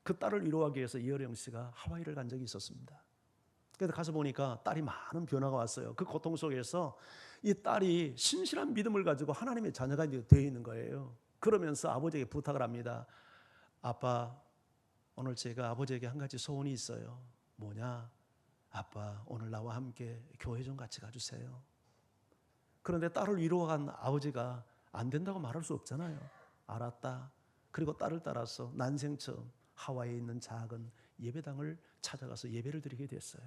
그 딸을 위로하기 위해서 이혜령 씨가 하와이를 간 적이 있었습니다. 그래서 가서 보니까 딸이 많은 변화가 왔어요. 그 고통 속에서 이 딸이 신실한 믿음을 가지고 하나님의 자녀가 되어 있는 거예요. 그러면서 아버지에게 부탁을 합니다. 아빠, 오늘 제가 아버지에게 한 가지 소원이 있어요. 뭐냐? 아빠, 오늘 나와 함께 교회 좀 같이 가주세요. 그런데 딸을 위로한 아버지가 안 된다고 말할 수 없잖아요. 알았다. 그리고 딸을 따라서 난생 처음 하와이에 있는 작은 예배당을 찾아가서 예배를 드리게 됐어요.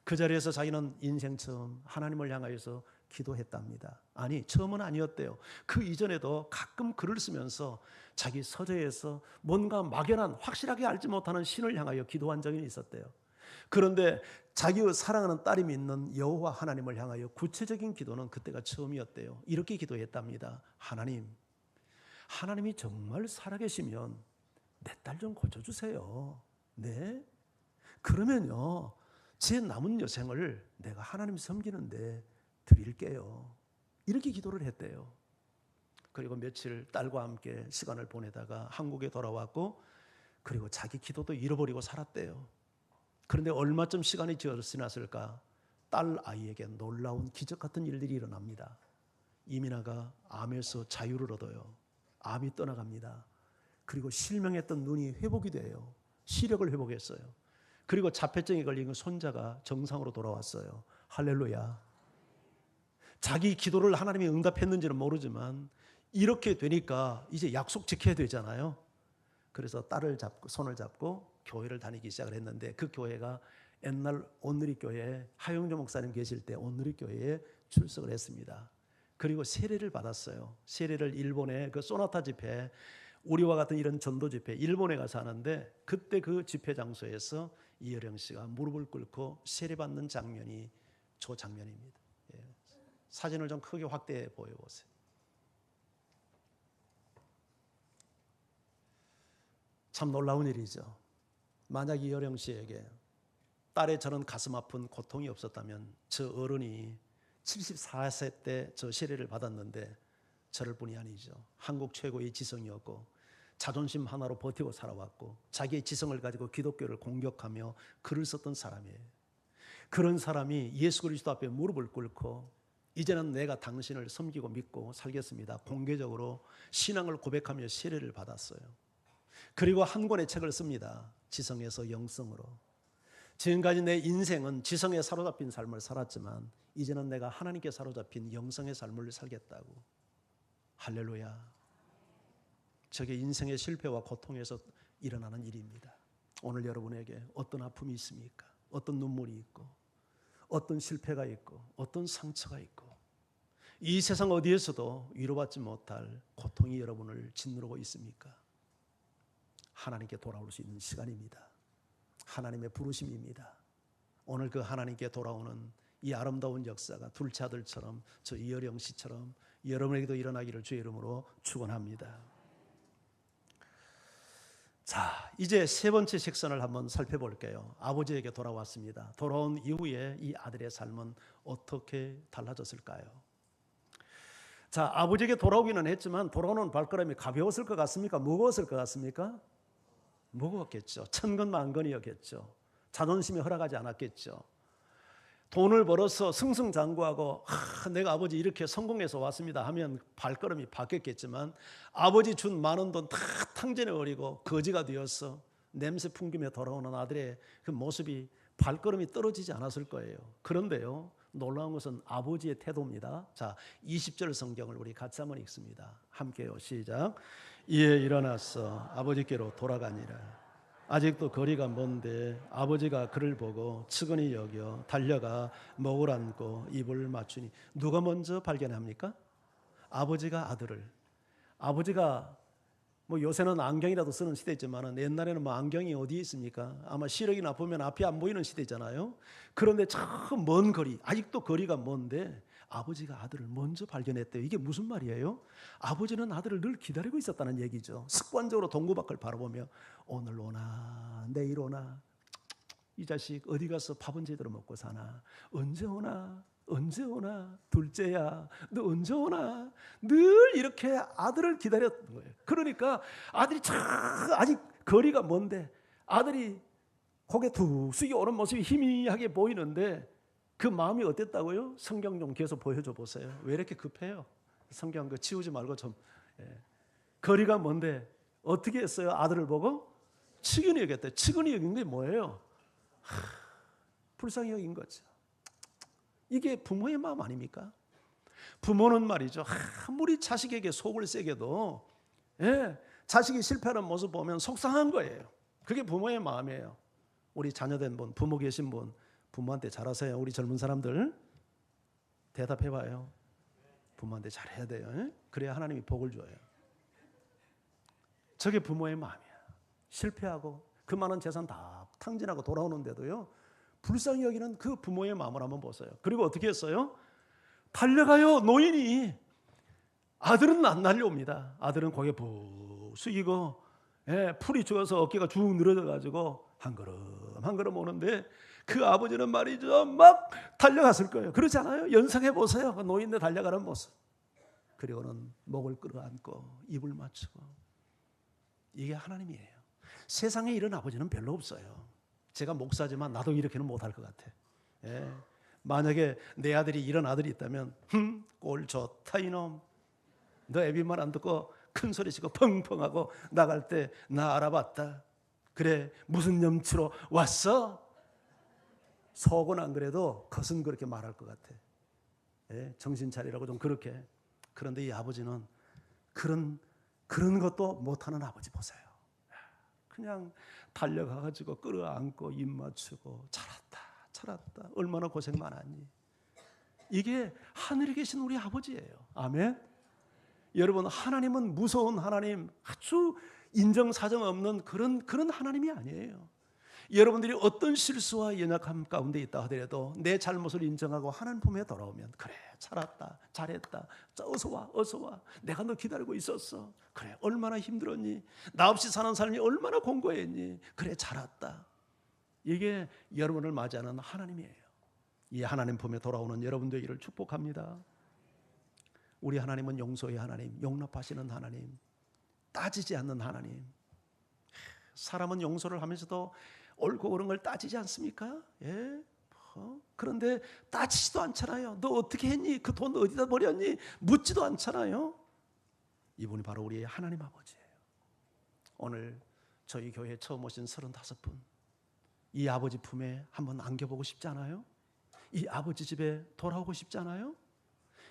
그 자리에서 자기는 인생 처음 하나님을 향하여서 기도했답니다. 아니, 처음은 아니었대요. 그 이전에도 가끔 글을 쓰면서 자기 서재에서 뭔가 막연한 확실하게 알지 못하는 신을 향하여 기도한 적이 있었대요. 그런데 자기의 사랑하는 딸이 믿는 여호와 하나님을 향하여 구체적인 기도는 그때가 처음이었대요. 이렇게 기도했답니다. 하나님이 정말 살아계시면 내 딸 좀 고쳐주세요. 네? 그러면요, 제 남은 여생을 내가 하나님 섬기는데 드릴게요. 이렇게 기도를 했대요. 그리고 며칠 딸과 함께 시간을 보내다가 한국에 돌아왔고, 그리고 자기 기도도 잃어버리고 살았대요. 그런데 얼마쯤 시간이 지났을까? 딸 아이에게 놀라운 기적 같은 일들이 일어납니다. 이민아가 암에서 자유를 얻어요. 암이 떠나갑니다. 그리고 실명했던 눈이 회복이 돼요. 시력을 회복했어요. 그리고 자폐증에 걸린 손자가 정상으로 돌아왔어요. 할렐루야. 자기 기도를 하나님이 응답했는지는 모르지만 이렇게 되니까 이제 약속 지켜야 되잖아요. 그래서 딸을 잡고 손을 잡고 교회를 다니기 시작을 했는데, 그 교회가 옛날 온누리교회 하용조 목사님 계실 때 온누리교회에 출석을 했습니다. 그리고 세례를 받았어요. 세례를 일본의 그 소나타 집회, 우리와 같은 이런 전도 집회, 일본에 가서 하는데, 그때 그 집회 장소에서 이혜령 씨가 무릎을 꿇고 세례받는 장면이 저 장면입니다. 예. 사진을 좀 크게 확대해 보여보세요. 참 놀라운 일이죠. 만약 이혜령 씨에게 딸의 저런 가슴 아픈 고통이 없었다면 저 어른이 74세 때 저 세례를 받았는데 저럴 뿐이 아니죠. 한국 최고의 지성이었고 자존심 하나로 버티고 살아왔고 자기의 지성을 가지고 기독교를 공격하며 글을 썼던 사람이에요. 그런 사람이 예수 그리스도 앞에 무릎을 꿇고 이제는 내가 당신을 섬기고 믿고 살겠습니다. 공개적으로 신앙을 고백하며 세례를 받았어요. 그리고 한 권의 책을 씁니다. 지성에서 영성으로. 지금까지 내 인생은 지성에 사로잡힌 삶을 살았지만 이제는 내가 하나님께 사로잡힌 영성의 삶을 살겠다고. 할렐루야. 저게 인생의 실패와 고통에서 일어나는 일입니다. 오늘 여러분에게 어떤 아픔이 있습니까? 어떤 눈물이 있고 어떤 실패가 있고 어떤 상처가 있고 이 세상 어디에서도 위로받지 못할 고통이 여러분을 짓누르고 있습니까? 하나님께 돌아올 수 있는 시간입니다. 하나님의 부르심입니다. 오늘 그 하나님께 돌아오는 이 아름다운 역사가 둘째 아들처럼 저 이혜령 씨처럼 여러분에게도 일어나기를 주의 이름으로 축원합니다. 자, 이제 세 번째 색선을 한번 살펴볼게요. 아버지에게 돌아왔습니다. 돌아온 이후에 이 아들의 삶은 어떻게 달라졌을까요? 자, 아버지에게 돌아오기는 했지만 돌아오는 발걸음이 가벼웠을 것 같습니까? 무거웠을 것 같습니까? 무거웠겠죠. 천근만근이었겠죠. 자존심이 허락하지 않았겠죠. 돈을 벌어서 승승장구하고 내가 아버지 이렇게 성공해서 왔습니다 하면 발걸음이 바뀌었겠지만, 아버지 준 많은 돈 다 탕진해 버리고 거지가 되어서 냄새 풍기며 돌아오는 아들의 그 모습이 발걸음이 떨어지지 않았을 거예요. 그런데요, 놀라운 것은 아버지의 태도입니다. 자, 20절 성경을 우리 같이 한번 읽습니다. 함께요. 시작. 이에 일어나서 아버지께로 돌아가니라. 아직도 거리가 먼데 아버지가 그를 보고 측은히 여겨 달려가 목을 안고 입을 맞추니. 누가 먼저 발견합니까? 아버지가 아들을. 아버지가 뭐 요새는 안경이라도 쓰는 시대지만 옛날에는 뭐 안경이 어디에 있습니까? 아마 시력이나 보면 앞이 안 보이는 시대잖아요. 그런데 참 먼 거리, 아직도 거리가 먼데 아버지가 아들을 먼저 발견했대요. 이게 무슨 말이에요? 아버지는 아들을 늘 기다리고 있었다는 얘기죠. 습관적으로 동구 밖을 바라보며 오늘 오나 내일 오나, 이 자식 어디 가서 밥은 제대로 먹고 사나, 언제 오나 언제 오나, 둘째야 너 언제 오나, 늘 이렇게 아들을 기다렸던 거예요. 그러니까 아들이 참 아직 거리가 먼데 아들이 고개 툭 숙여 오는 모습이 희미하게 보이는데 그 마음이 어땠다고요? 성경 좀 계속 보여줘 보세요. 왜 이렇게 급해요? 성경 그 치우지 말고 좀. 거리가 먼데 어떻게 했어요? 아들을 보고 측은히 여겼대. 측은히 여긴 게 뭐예요? 불쌍히 여긴 거죠. 이게 부모의 마음 아닙니까? 부모는 말이죠, 아무리 자식에게 속을 새겨도 자식이 실패하는 모습 보면 속상한 거예요. 그게 부모의 마음이에요. 우리 자녀된 분, 부모 계신 분, 부모한테 잘하세요. 우리 젊은 사람들 대답해봐요. 부모한테 잘해야 돼요. 그래야 하나님이 복을 줘요. 저게 부모의 마음이야. 실패하고 그 많은 재산 다 탕진하고 돌아오는데도요, 불쌍히 여기는 그 부모의 마음을 한번 보세요. 그리고 어떻게 했어요? 달려가요. 노인이. 아들은 안 달려옵니다. 아들은 고개 푹 숙이고 풀이 죽어서 어깨가 쭉 늘어져 가지고 한 걸음 한 걸음 오는데, 그 아버지는 말이죠 막 달려갔을 거예요. 그렇지 않아요? 연상해 보세요. 그 노인네 달려가는 모습. 그리고는 목을 끌어안고 입을 맞추고. 이게 하나님이에요. 세상에 이런 아버지는 별로 없어요. 제가 목사지만 나도 이렇게는 못할 것 같아. 만약에 내 아들이 이런 아들이 있다면, 꼴 좋다 이놈, 너 애비만 안 듣고 큰 소리 치고 펑펑하고 나갈 때 나 알아봤다. 그래 무슨 염치로 왔어? 속은 안 그래도 겉은 그렇게 말할 것 같아. 정신 차리라고 좀 그렇게. 그런데 이 아버지는 그런 것도 못하는 아버지 보세요. 그냥 달려가가지고 끌어안고 입 맞추고 잘했다 얼마나 고생 많았니. 이게 하늘에 계신 우리 아버지예요. 아멘. 여러분, 하나님은 무서운 하나님, 아주 인정사정 없는 그런 하나님이 아니에요. 여러분들이 어떤 실수와 연약함 가운데 있다 하더라도 내 잘못을 인정하고 하나님 품에 돌아오면, 그래 잘했다 잘했다, 어서 와 내가 너 기다리고 있었어, 그래 얼마나 힘들었니, 나 없이 사는 삶이 얼마나 공고했니, 그래 잘했다. 이게 여러분을 맞이하는 하나님이에요. 이 하나님 품에 돌아오는 여러분 되기를 축복합니다. 우리 하나님은 용서의 하나님, 용납하시는 하나님, 따지지 않는 하나님. 사람은 용서를 하면서도 옳고 그른 걸 따지지 않습니까? 그런데 따지지도 않잖아요. 너 어떻게 했니? 그 돈 어디다 버렸니? 묻지도 않잖아요. 이분이 바로 우리의 하나님 아버지예요. 오늘 저희 교회에 처음 오신 35분, 이 아버지 품에 한번 안겨보고 싶지 않아요? 이 아버지 집에 돌아오고 싶지 않아요?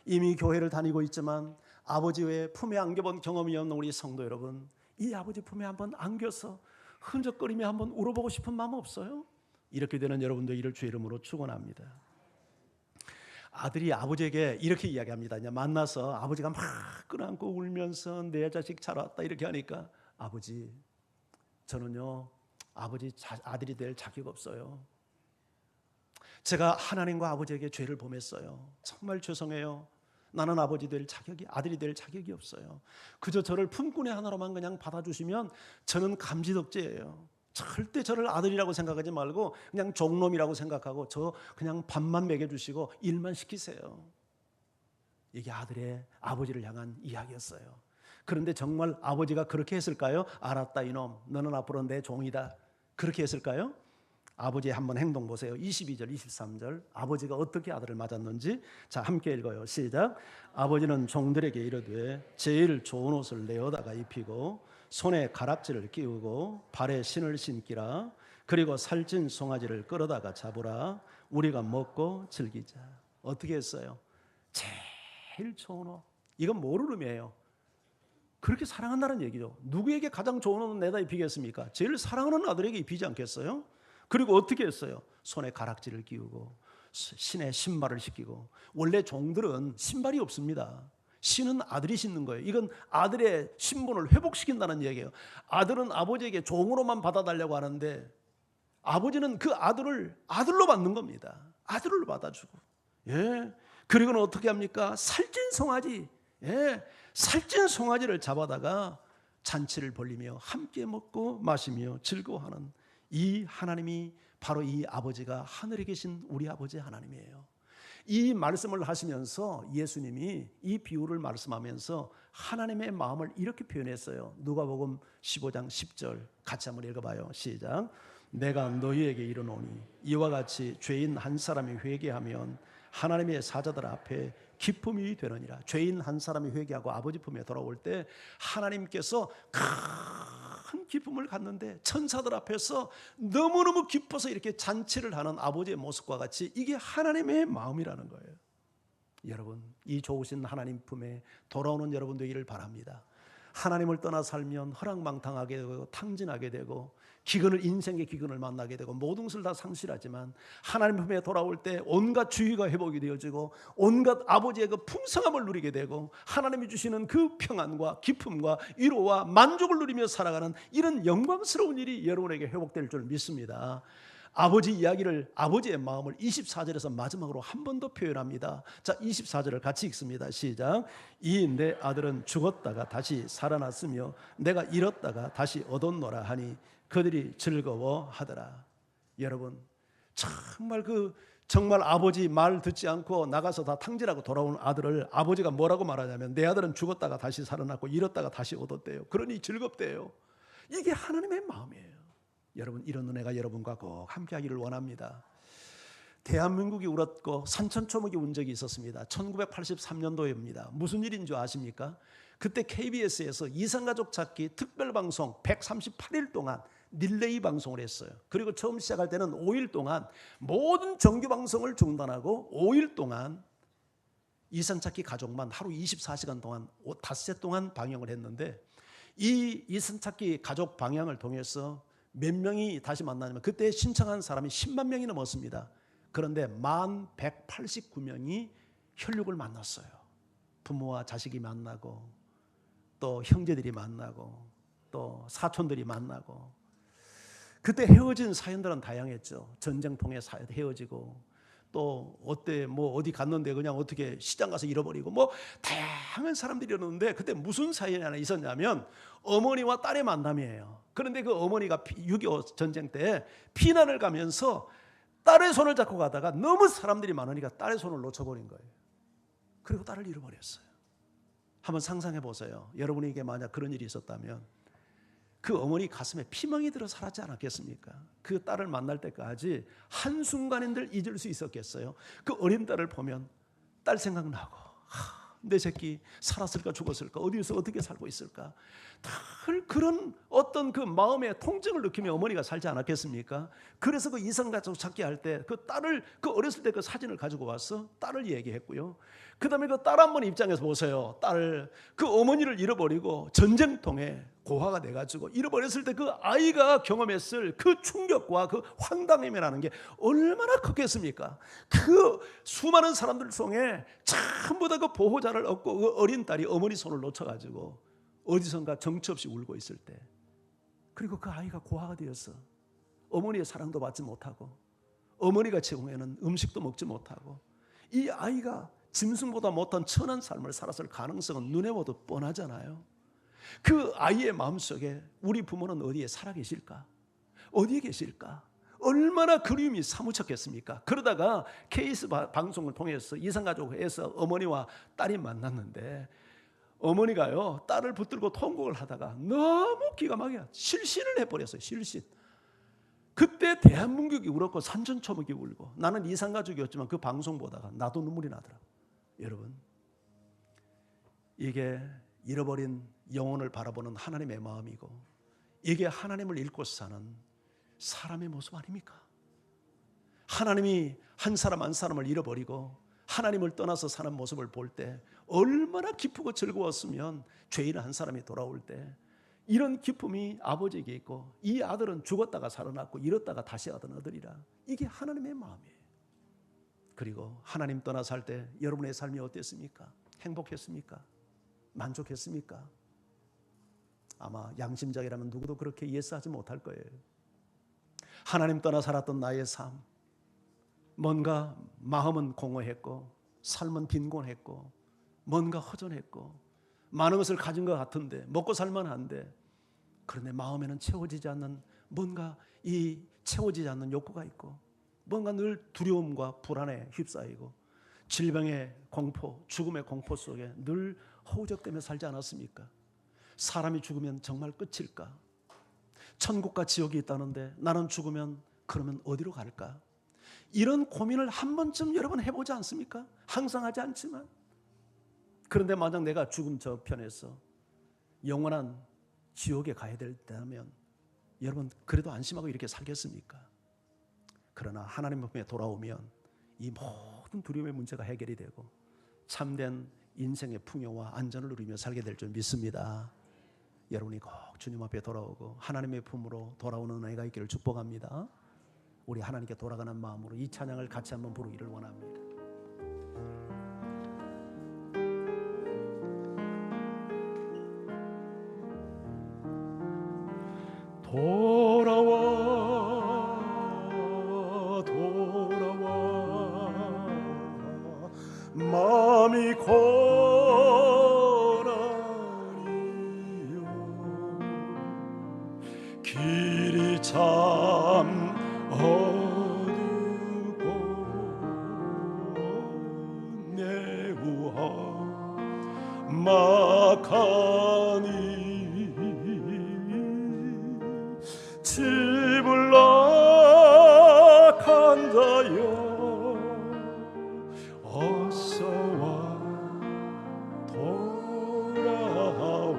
이미 교회를 다니고 있지만 아버지 외에 품에 안겨본 경험이 없는 우리 성도 여러분, 이 아버지 품에 한번 안겨서 흔적거리며 한번 울어보고 싶은 마음 없어요? 이렇게 되는 여러분들 이를 주의 이름으로 축원합니다. 아들이 아버지에게 이렇게 이야기합니다. 이제 만나서 아버지가 막 끌어안고 울면서 내 자식 잘 왔다 이렇게 하니까, 아버지 저는요 아들이 될 자격 없어요. 제가 하나님과 아버지에게 죄를 범했어요. 정말 죄송해요. 나는 아버지 될 자격이, 아들이 될 자격이 없어요. 그저 저를 품꾼의 하나로만 그냥 받아주시면 저는 감지덕지예요. 절대 저를 아들이라고 생각하지 말고 그냥 종놈이라고 생각하고 저 그냥 밥만 먹여주시고 일만 시키세요. 이게 아들의 아버지를 향한 이야기였어요. 그런데 정말 아버지가 그렇게 했을까요? 알았다 이놈, 너는 앞으로 내 종이다. 그렇게 했을까요? 아버지의 한번 행동 보세요. 22절 23절 아버지가 어떻게 아들을 맞았는지. 자, 함께 읽어요. 시작. 아버지는 종들에게 이르되 제일 좋은 옷을 내어다가 입히고 손에 가락지를 끼우고 발에 신을 신기라. 그리고 살찐 송아지를 끌어다가 잡으라. 우리가 먹고 즐기자. 어떻게 했어요? 제일 좋은 옷. 이건 모르름이에요. 그렇게 사랑한다는 얘기죠. 누구에게 가장 좋은 옷을 내다 입히겠습니까? 제일 사랑하는 아들에게 입히지 않겠어요? 그리고 어떻게 했어요? 손에 가락지를 끼우고 신에 신발을 신기고. 원래 종들은 신발이 없습니다. 신은 아들이 신는 거예요. 이건 아들의 신분을 회복시킨다는 얘기예요. 아들은 아버지에게 종으로만 받아달라고 하는데 아버지는 그 아들을 아들로 받는 겁니다. 아들로 받아주고. 예. 그리고는 어떻게 합니까? 살찐 송아지. 예. 살찐 송아지를 잡아다가 잔치를 벌리며 함께 먹고 마시며 즐거워하는 이 하나님이 바로 이 아버지가 하늘에 계신 우리 아버지 하나님이에요. 이 말씀을 하시면서 예수님이 이 비유를 말씀하면서 하나님의 마음을 이렇게 표현했어요. 누가복음 15장 10절 같이 한번 읽어봐요. 시작. 내가 너희에게 이르노니 이와 같이 죄인 한 사람이 회개하면 하나님의 사자들 앞에 기쁨이 되느니라. 죄인 한 사람이 회개하고 아버지 품에 돌아올 때 하나님께서 큰 기쁨을 갖는데 천사들 앞에서 너무너무 기뻐서 이렇게 잔치를 하는 아버지의 모습과 같이 이게 하나님의 마음이라는 거예요. 여러분, 이 좋으신 하나님 품에 돌아오는 여러분 되기를 바랍니다. 하나님을 떠나 살면 허랑방탕하게 되고 탕진하게 되고 인생의 기근을 만나게 되고 모든 것을 다 상실하지만 하나님 품에 돌아올 때 온갖 주의가 회복이 되어지고 온갖 아버지의 그 풍성함을 누리게 되고 하나님이 주시는 그 평안과 기쁨과 위로와 만족을 누리며 살아가는 이런 영광스러운 일이 여러분에게 회복될 줄 믿습니다. 아버지 이야기를, 아버지의 마음을 24절에서 마지막으로 한 번 더 표현합니다. 자, 24절을 같이 읽습니다. 시작. 이 내 아들은 죽었다가 다시 살아났으며 내가 잃었다가 다시 얻었노라 하니 그들이 즐거워하더라. 여러분, 정말 아버지 말 듣지 않고 나가서 다 탕진하고 돌아온 아들을 아버지가 뭐라고 말하냐면 내 아들은 죽었다가 다시 살아났고 잃었다가 다시 얻었대요. 그러니 즐겁대요. 이게 하나님의 마음이에요. 여러분, 이런 은혜가 여러분과 꼭 함께하기를 원합니다. 대한민국이 울었고 산천초목이 운 적이 있었습니다. 1983년도입니다. 무슨 일인 줄 아십니까? 그때 KBS에서 이산가족 찾기 특별방송 138일 동안 릴레이 방송을 했어요. 그리고 처음 시작할 때는 5일 동안 모든 정규방송을 중단하고 5일 동안 이산찾기 가족만 하루 24시간 동안 닷새 동안 방영을 했는데 이 이산찾기 가족 방영을 통해서 몇 명이 다시 만나냐면 그때 신청한 사람이 10만 명이 넘었습니다. 그런데 1189명이 혈육을 만났어요. 부모와 자식이 만나고 또 형제들이 만나고 또 사촌들이 만나고. 그때 헤어진 사연들은 다양했죠. 전쟁통에 헤어지고 또 어디 갔는데 그냥 어떻게 시장 가서 잃어버리고 다양한 사람들이 있었는데 그때 무슨 사연이 하나 있었냐면 어머니와 딸의 만남이에요. 그런데 그 어머니가 6.25 전쟁 때 피난을 가면서 딸의 손을 잡고 가다가 너무 사람들이 많으니까 딸의 손을 놓쳐버린 거예요. 그리고 딸을 잃어버렸어요. 한번 상상해 보세요. 여러분에게 만약 그런 일이 있었다면 그 어머니 가슴에 피멍이 들어 살았지 않았겠습니까? 그 딸을 만날 때까지 한순간인들 잊을 수 있었겠어요? 그 어린 딸을 보면 딸 생각나고 내 새끼 살았을까 죽었을까 어디서 어떻게 살고 있을까 그런 어떤 그 마음의 통증을 느끼며 어머니가 살지 않았겠습니까? 그래서 그 이산가족 찾기 할 때 그 딸을 그 어렸을 때 그 사진을 가지고 와서 딸을 얘기했고요. 그 다음에 그 딸 어머니 입장에서 보세요. 그 어머니를 잃어버리고 전쟁통에 고아가 돼가지고 잃어버렸을 때 그 아이가 경험했을 그 충격과 그 황당함이라는 게 얼마나 컸겠습니까? 그 수많은 사람들 중에 전부 다 그 보호자를 얻고 그 어린 딸이 어머니 손을 놓쳐가지고 어디선가 정처 없이 울고 있을 때, 그리고 그 아이가 고아가 되어서 어머니의 사랑도 받지 못하고 어머니가 제공하는 음식도 먹지 못하고 이 아이가 짐승보다 못한 천한 삶을 살았을 가능성은 눈에 보도 뻔하잖아요. 그 아이의 마음속에 우리 부모는 어디에 살아 계실까? 어디에 계실까? 얼마나 그리움이 사무쳤겠습니까? 그러다가 KBS 방송을 통해서 이산가족에서 어머니와 딸이 만났는데 어머니가요 딸을 붙들고 통곡을 하다가 너무 기가 막혀 실신을 해버렸어요. 실신. 그때 대한민국이 울었고 산전초목이 울고 나는 이산가족이었지만 그 방송 보다가 나도 눈물이 나더라고요. 여러분, 이게 잃어버린 영혼을 바라보는 하나님의 마음이고 이게 하나님을 잃고 사는 사람의 모습 아닙니까? 하나님이 한 사람 한 사람을 잃어버리고 하나님을 떠나서 사는 모습을 볼 때 얼마나 기쁘고 즐거웠으면 죄인 한 사람이 돌아올 때 이런 기쁨이 아버지에게 있고 이 아들은 죽었다가 살아났고 잃었다가 다시 얻은 아들이라 이게 하나님의 마음이에요. 그리고 하나님 떠나 살 때 여러분의 삶이 어땠습니까? 행복했습니까? 만족했습니까? 아마 양심적이라면 누구도 그렇게 예스하지 못할 거예요. 하나님 떠나 살았던 나의 삶, 뭔가 마음은 공허했고 삶은 빈곤했고 뭔가 허전했고 많은 것을 가진 것 같은데 먹고 살만한데 그런데 마음에는 채워지지 않는 뭔가 이 채워지지 않는 욕구가 있고 뭔가 늘 두려움과 불안에 휩싸이고 질병의 공포, 죽음의 공포 속에 늘 허우적대며 살지 않았습니까? 사람이 죽으면 정말 끝일까? 천국과 지옥이 있다는데 나는 죽으면 그러면 어디로 갈까? 이런 고민을 한 번쯤 여러분 해보지 않습니까? 항상 하지 않지만 그런데 만약 내가 죽음 저편에서 영원한 지옥에 가야 될 때라면 여러분 그래도 안심하고 이렇게 살겠습니까? 그러나 하나님 품에 돌아오면 이 모든 두려움의 문제가 해결이 되고 참된 인생의 풍요와 안전을 누리며 살게 될 줄 믿습니다. 여러분이 꼭 주님 앞에 돌아오고 하나님의 품으로 돌아오는 은혜가 있기를 축복합니다. 우리 하나님께 돌아가는 마음으로 이 찬양을 같이 한번 부르기를 원합니다. 돌아와 돌아와 마음이 고라니요 길이 참 어둡고 매우 험악하니 집을 낙한 자여 어서와 돌아와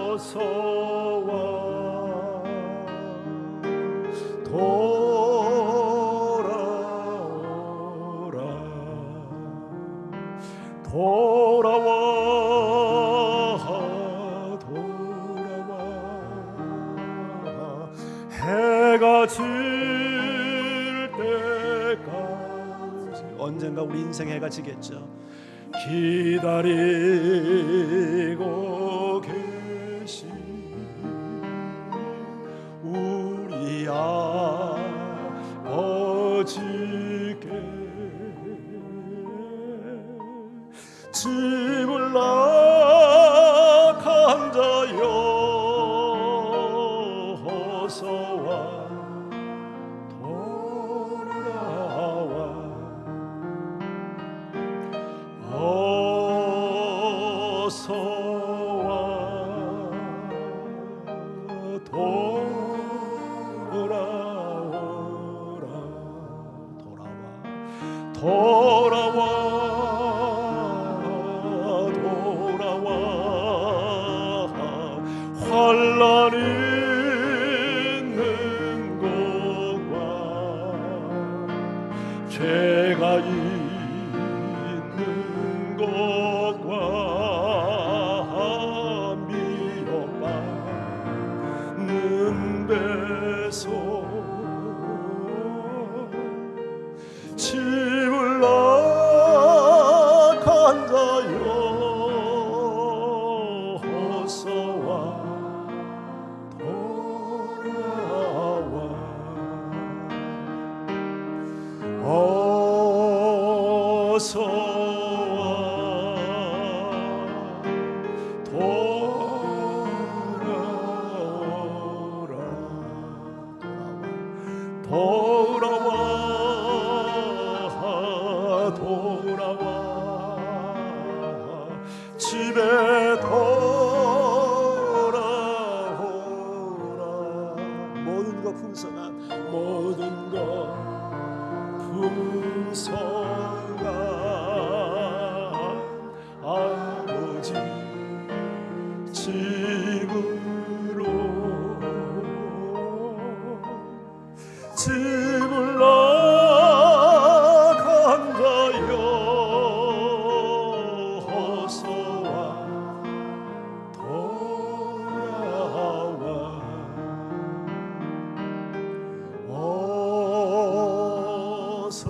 어서와 돌아오라 돌아와 해가 질 때까지 언젠가 우리 인생 해가 지겠죠. 기다리고 계신 우리 아버지께 집을 낙한 자여 어서와 돌아와 어서와 돌아오라 돌아와 환난 있는 곳과 죄가 있는 곳과 미워받는 데서 집을 낙한 자여 어서와 돌아와 어서와 돌아와 돌아와 돌아와 집에 돌아오라. 모든 것 풍성한 모든 것 풍성한 아버지 집으로 집을 나간다여 어서와 돌아와 어서와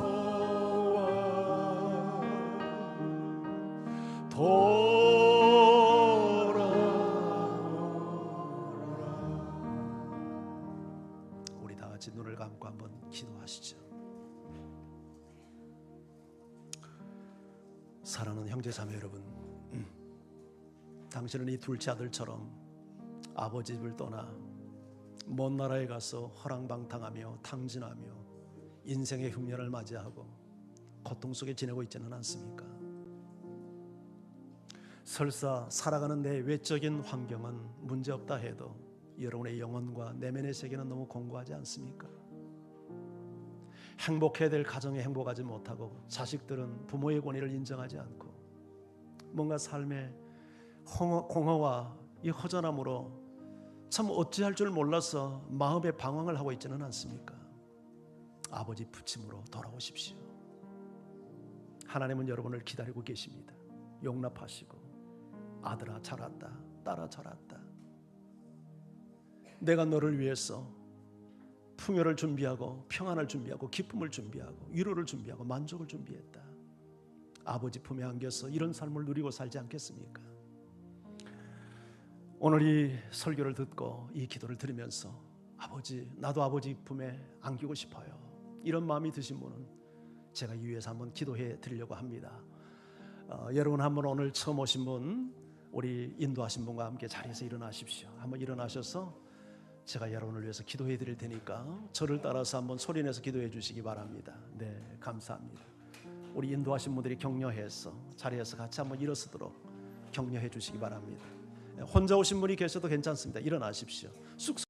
돌아오라. 우리 다 같이 눈을 감고 한번 기도하시죠. 사랑하는 형제자매 여러분, 당신은 이 둘째 아들처럼 아버지 집을 떠나 먼 나라에 가서 허랑방탕하며 탕진하며 인생의 흉년을 맞이하고 고통 속에 지내고 있지는 않습니까? 설사 살아가는 내 외적인 환경은 문제없다 해도 여러분의 영혼과 내면의 세계는 너무 공고하지 않습니까? 행복해야 될 가정에 행복하지 못하고 자식들은 부모의 권위를 인정하지 않고 뭔가 삶의 공허와 이 허전함으로 참 어찌할 줄 몰라서 마음의 방황을 하고 있지는 않습니까? 아버지 부침으로 돌아오십시오. 하나님은 여러분을 기다리고 계십니다. 용납하시고 아들아 잘 왔다, 딸아 잘 왔다. 내가 너를 위해서 풍요를 준비하고 평안을 준비하고 기쁨을 준비하고 위로를 준비하고 만족을 준비했다. 아버지 품에 안겨서 이런 삶을 누리고 살지 않겠습니까? 오늘 이 설교를 듣고 이 기도를 들으면서 아버지 나도 아버지 품에 안기고 싶어요, 이런 마음이 드신 분은 제가 이 위에서 한번 기도해 드리려고 합니다. 여러분 한번 오늘 처음 오신 분, 우리 인도하신 분과 함께 자리에서 일어나십시오. 한번 일어나셔서 제가 여러분을 위해서 기도해 드릴 테니까 저를 따라서 한번 소리내서 기도해 주시기 바랍니다. 네, 감사합니다. 우리 인도하신 분들이 격려해서 자리에서 같이 한번 일어서도록 격려해 주시기 바랍니다. 혼자 오신 분이 계셔도 괜찮습니다. 일어나십시오.